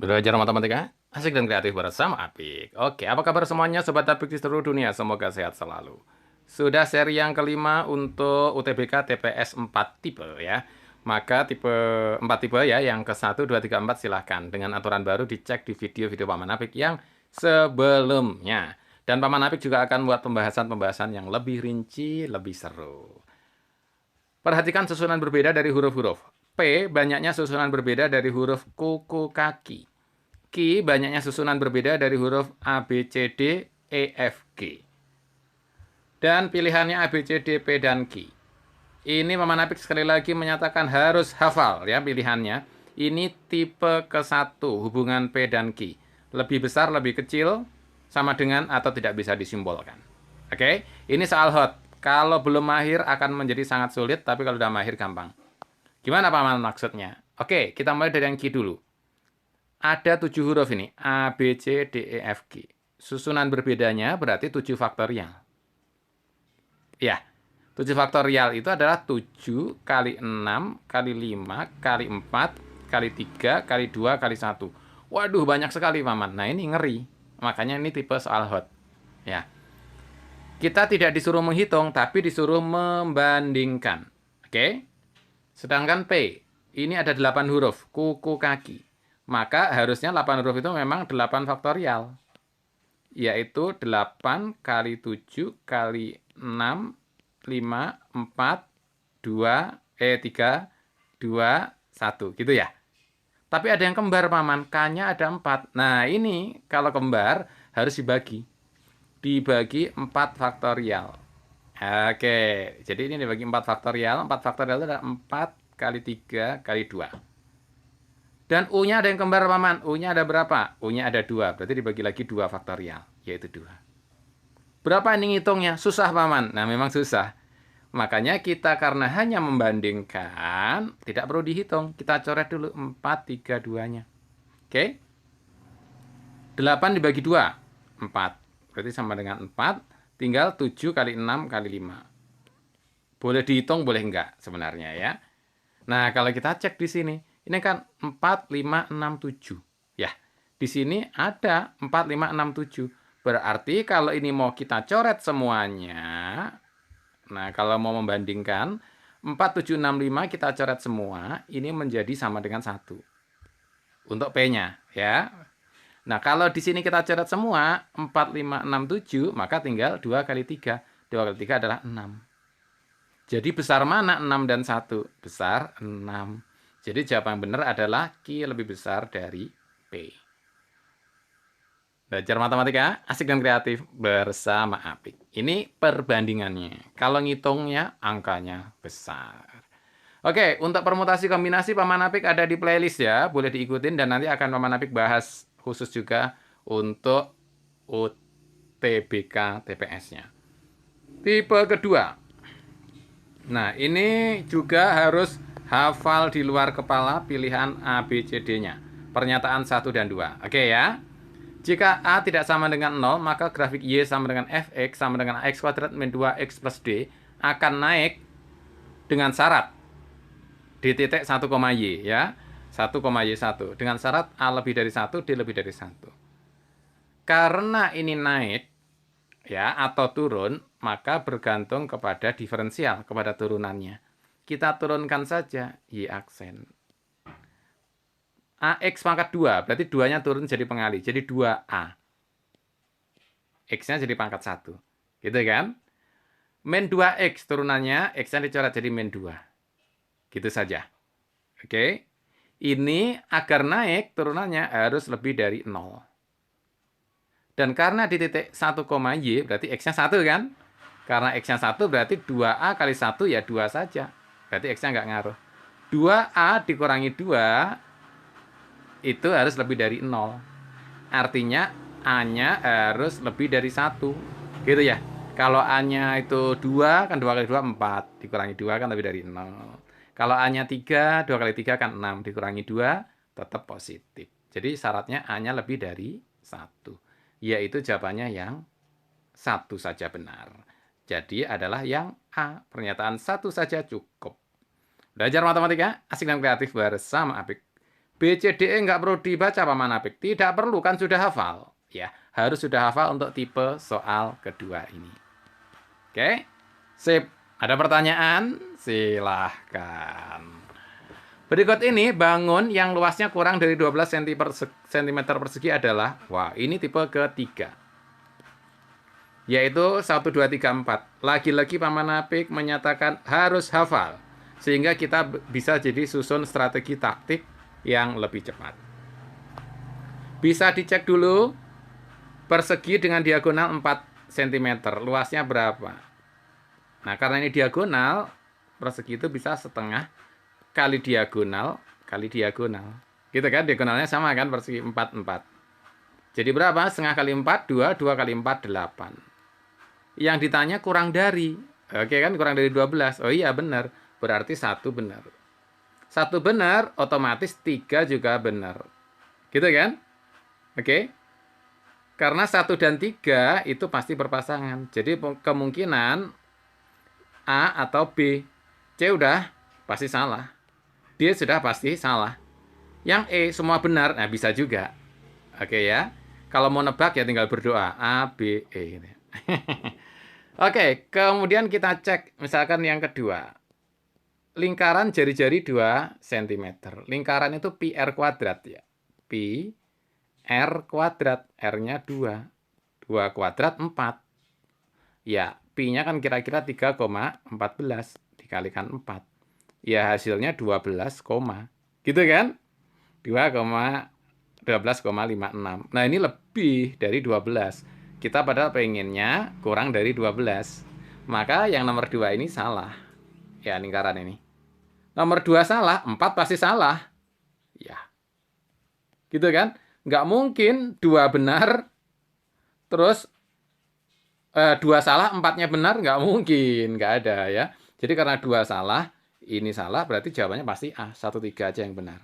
Belajar matematika, asik dan kreatif bersama Apik. Oke, apa kabar semuanya Sobat Apik di seluruh dunia? Semoga sehat selalu. Sudah seri yang kelima untuk UTBK TPS 4 tipe ya. Maka tipe 4 tipe ya, yang ke 1, 2, 3, 4 silahkan. Dengan aturan baru dicek di video-video Paman Apik yang sebelumnya. Dan Paman Apik juga akan buat pembahasan-pembahasan yang lebih rinci, lebih seru. Perhatikan susunan berbeda dari huruf-huruf. P banyaknya susunan berbeda dari huruf kuku kaki. Q banyaknya susunan berbeda dari huruf A, B, C, D, E, F, G. Dan pilihannya A, B, C, D, P, dan Q. Ini Paman Apik sekali lagi menyatakan harus hafal ya pilihannya. Ini tipe ke-1 hubungan P dan Q. Lebih besar, lebih kecil, sama dengan atau tidak bisa disimbolkan. Oke, ini soal hot. Kalau belum mahir akan menjadi sangat sulit, tapi kalau udah mahir gampang. Gimana Paman maksudnya? Oke, kita mulai dari yang Q dulu. Ada 7 huruf ini, A, B, C, D, E, F, G. Susunan berbedanya berarti 7 faktorial. Ya, 7 faktorial itu adalah 7 kali 6 kali 5 kali 4 kali 3 kali 2 kali 1. Waduh, banyak sekali Paman. Nah, ini ngeri. Makanya ini tipe soal hot. Ya. Kita tidak disuruh menghitung, tapi disuruh membandingkan. Oke? Sedangkan P, ini ada 8 huruf, kuku kaki. Maka harusnya 8 huruf itu memang 8 faktorial. Yaitu 8 kali 7 kali 6, 5, 4, 3, 2, 1. Gitu ya. Tapi ada yang kembar, Paman. K-nya ada 4. Nah, ini kalau kembar harus dibagi. Dibagi 4 faktorial. Oke, jadi ini dibagi 4 faktorial. 4 faktorial itu adalah 4 kali 3 kali 2. Dan U-nya ada yang kembar, Paman. U-nya ada berapa? U-nya ada 2. Berarti dibagi lagi 2 faktorial, yaitu 2. Berapa ini ngitungnya? Susah, Paman. Nah, memang susah. Makanya kita karena hanya membandingkan, tidak perlu dihitung. Kita coret dulu 4, 3, 2-nya. Oke? 8 dibagi 2, 4. Berarti sama dengan 4. Tinggal 7 kali 6 kali 5. Boleh dihitung, boleh enggak sebenarnya ya. Nah, kalau kita cek di sini, ini kan 4, 5, 6, 7. Ya, di sini ada 4, 5, 6, 7. Berarti kalau ini mau kita coret semuanya, nah kalau mau membandingkan, 4, 7, 6, 5 kita coret semua, ini menjadi sama dengan 1. Untuk P-nya, ya. Nah, kalau di sini kita coret semua, 4, 5, 6, 7, maka tinggal 2 kali 3. 2 kali 3 adalah 6. Jadi besar mana 6 dan 1? Besar 6. Jadi jawaban benar adalah Q lebih besar dari P. Belajar matematika asik dan kreatif bersama Apik. Ini perbandingannya. Kalau ngitungnya angkanya besar. Oke, untuk permutasi kombinasi Paman Apik ada di playlist ya. Boleh diikutin dan nanti akan Paman Apik bahas khusus juga untuk UTBK TPS-nya. Tipe kedua. Nah, ini juga harus hafal di luar kepala pilihan A, B, C, D-nya. Pernyataan 1 dan 2. Oke ya. Jika A tidak sama dengan 0, maka grafik Y sama dengan Fx sama dengan X kuadrat min 2X plus D akan naik dengan syarat D titik 1, Y ya. 1,Y1. Dengan syarat A lebih dari 1, D lebih dari 1. Karena ini naik, ya, atau turun, maka bergantung kepada diferensial, kepada turunannya. Kita turunkan saja Y aksen. AX pangkat 2, berarti 2-nya turun jadi pengali, jadi 2A. X-nya jadi pangkat 1. Gitu kan? Min 2X turunannya, X-nya dicoret jadi min 2. Gitu saja. Oke? Ini agar naik turunannya harus lebih dari 0. Dan karena di titik 1, Y, berarti X-nya 1 kan? Karena X-nya 1 berarti 2A kali 1 ya 2 saja. Berarti X-nya nggak ngaruh. 2A dikurangi 2 itu harus lebih dari 0. Artinya A-nya harus lebih dari 1. Gitu ya. Kalau A-nya itu 2, kan 2 kali 2, 4. Dikurangi 2 kan lebih dari 0. Kalau A-nya 3, 2 kali 3 kan 6. Dikurangi 2, tetap positif. Jadi syaratnya A-nya lebih dari 1. Yaitu jawabannya yang 1 saja benar. Jadi adalah yang A. Pernyataan 1 saja cukup. Belajar matematika, asik dan kreatif bersama Apik. B, C, D, E nggak perlu dibaca Pak Manapik. Tidak perlu, kan sudah hafal. Ya, harus sudah hafal untuk tipe soal kedua ini. Oke, sip. Ada pertanyaan? Silahkan. Berikut ini bangun yang luasnya kurang dari 12 cm persegi adalah, wah ini tipe ketiga. Yaitu 1, 2, 3, 4. Lagi-lagi Pak Manapik menyatakan harus hafal. Sehingga kita bisa jadi susun strategi taktik yang lebih cepat. Bisa dicek dulu persegi dengan diagonal 4 cm. Luasnya berapa? Nah, karena ini diagonal, persegi itu bisa setengah kali diagonal kali diagonal. Gitu kan? Diagonalnya sama kan? Persegi 4, 4. Jadi berapa? Setengah kali 4, 2. 2 kali 4, 8. Yang ditanya kurang dari. Oke kan? Kurang dari 12. Oh iya benar. Berarti 1 benar. 1 benar, otomatis 3 juga benar. Gitu kan? Oke. Karena 1 dan 3 itu pasti berpasangan. Jadi kemungkinan A atau B. C udah pasti salah. D sudah pasti salah. Yang E semua benar, nah bisa juga. Oke ya. Kalau mau nebak ya tinggal berdoa. A, B, E. Oke, kemudian kita cek misalkan yang kedua. Lingkaran jari-jari 2 cm. Lingkaran itu pi r kuadrat ya. Pi r kuadrat. R-nya 2. 2 kuadrat 4. Ya, pi-nya kan kira-kira 3,14 dikalikan 4. Ya, hasilnya 12, gitu kan? 12,56. Nah, ini lebih dari 12. Kita padahal pengennya kurang dari 12. Maka yang nomor 2 ini salah. Ya, lingkaran ini. Nomor 2 salah, 4 pasti salah. Ya. Gitu kan? Nggak mungkin 2 benar, terus 2 salah, 4-nya benar, nggak mungkin. Nggak ada ya. Jadi karena 2 salah, ini salah, berarti jawabannya pasti A. 1, 3 aja yang benar.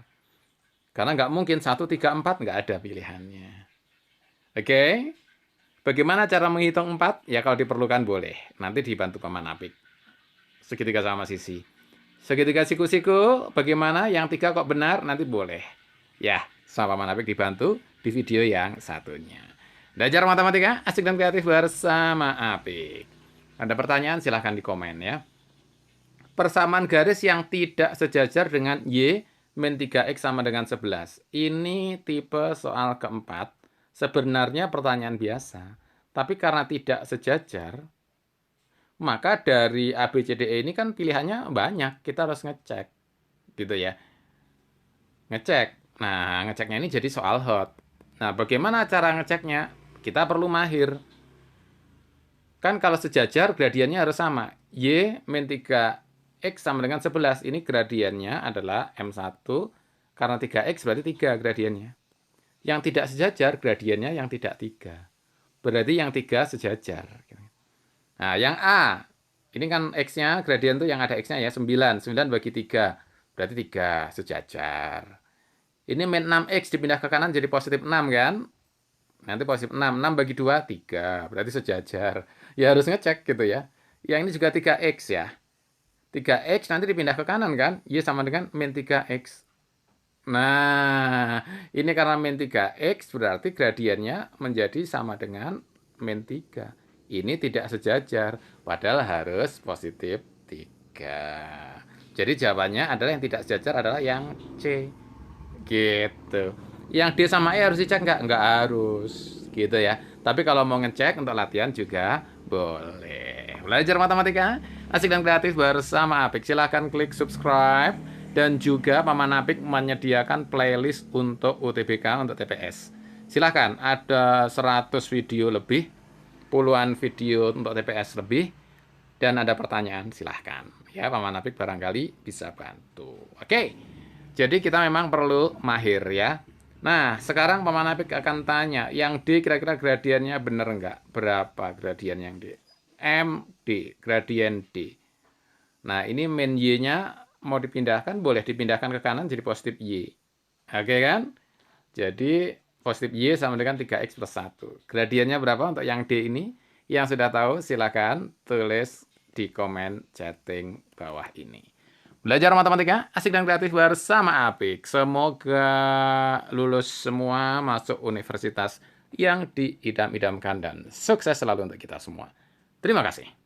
Karena nggak mungkin 1, 3, 4, nggak ada pilihannya. Oke? Bagaimana cara menghitung 4? Ya kalau diperlukan boleh. Nanti dibantu Pak Manapik. Segitiga sama sisi. Segitiga siku-siku, bagaimana? Yang 3 kok benar? Nanti boleh. Ya, sama Pak Manapik dibantu di video yang satunya. Belajar matematika, asik dan kreatif bersama Apik. Ada pertanyaan? Silahkan di komen ya. Persamaan garis yang tidak sejajar dengan Y min 3X sama dengan 11. Ini tipe soal keempat. Sebenarnya pertanyaan biasa. Tapi karena tidak sejajar, maka dari A, B, C, D, E ini kan pilihannya banyak. Kita harus ngecek. Gitu ya. Ngecek. Nah, ngeceknya ini jadi soal hot. Nah, bagaimana cara ngeceknya? Kita perlu mahir. Kan kalau sejajar, gradiennya harus sama. Y min 3X sama dengan 11. Ini gradiennya adalah M1. Karena 3X berarti 3 gradiennya. Yang tidak sejajar, gradiennya yang tidak 3. Berarti yang 3 sejajar. Nah, yang A, ini kan X-nya, gradien itu yang ada X-nya ya, 9. 9 bagi 3, berarti 3 sejajar. Ini min 6X dipindah ke kanan jadi positif 6 kan? Nanti positif 6. 6 bagi 2, 3. Berarti sejajar. Ya harus ngecek gitu ya. Yang ini juga 3X ya. 3X nanti dipindah ke kanan kan? Y sama dengan min 3X. Nah, ini karena min 3X berarti gradiennya menjadi sama dengan min 3. Ini tidak sejajar, padahal harus positif 3. Jadi jawabannya adalah yang tidak sejajar adalah yang C. Gitu. Yang D sama E harus dicek nggak? Nggak harus. Gitu ya. Tapi kalau mau ngecek untuk latihan juga boleh. Belajar matematika, asik dan kreatif bersama Apik. Silahkan klik subscribe. Dan juga Pak Manapik menyediakan playlist untuk UTBK, untuk TPS. Silahkan, ada 100 video lebih, puluhan video untuk TPS lebih, dan ada pertanyaan, silahkan. Ya, Pak Manapik barangkali bisa bantu. Oke, jadi kita memang perlu mahir ya. Nah, sekarang Pak Manapik akan tanya, yang D kira-kira gradiennya benar nggak? Berapa gradien yang D? M, D, gradien D. Nah, ini min Y-nya mau dipindahkan, boleh dipindahkan ke kanan jadi positif Y. Oke kan? Jadi positif Y sama dengan 3X plus 1. Gradiennya berapa untuk yang D ini? Yang sudah tahu silakan tulis di komen chatting bawah ini. Belajar matematika asik dan kreatif bersama Apik. Semoga lulus semua masuk universitas yang diidam-idamkan dan sukses selalu untuk kita semua. Terima kasih.